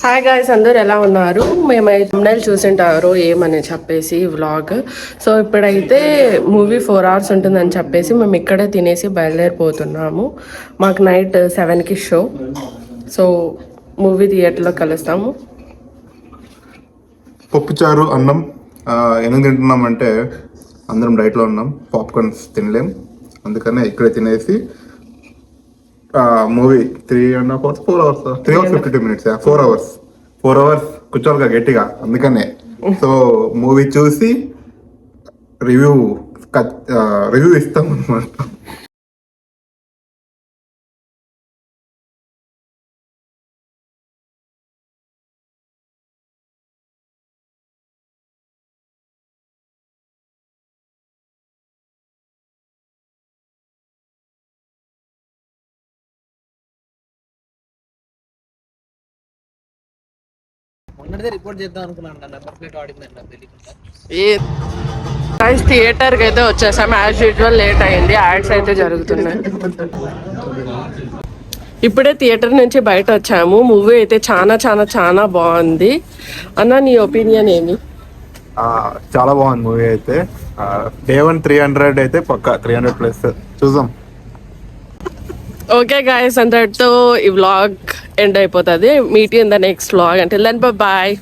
Hi guys, అందరు ఎలా ఉన్నారు? మేమైతే thumbnail చూసింటారు ఏమని చెప్పేసి వ్లాగ్. సో ఇప్పుడైతే మూవీ 4 hours ఉంటుందని చెప్పేసి మేము ఇక్కడే తినేసి బయలుదేరిపోతున్నాము. మాకు నైట్ 7కి షో. సో మూవీ థియేటర్లో కలుస్తాము. పప్పుచారు అన్నం ఎందుకు తింటున్నామంటే అందరం డైట్లో ఉన్నాం, పాప్కార్న్స్ తినలేం, అందుకనే ఇక్కడే తినేసి movie 3.5 hours 4 hours 3 hours 52 minutes 4 hours కూర్చోాలిగా గట్టిగా, అందుకనే. సో మూవీ చూసి రివ్యూ ఇస్తాం అనమాట. థియేటర్కి అయితే వచ్చేసాము. యాజ్ యూజువల్ లేట్ అయింది, యాడ్స్ అయితే జరుగుతున్నాయి. ఇప్పుడే థియేటర్ నుంచి బయట వచ్చాము. మూవీ అయితే చాలా చాలా చాలా బాగుంది. అన్న, నీ ఒపీనియన్ ఏమి? చాలా బాగుంది మూవీ అయితే. Day 1 300 అయితే పక్కా 300+ చూద్దాం. ఓకే గాయస్, అంతటితో ఈ వ్లాగ్ ఎండ్ అయిపోతుంది. Meet in the next vlog. అంటే దెన్ బాయ్.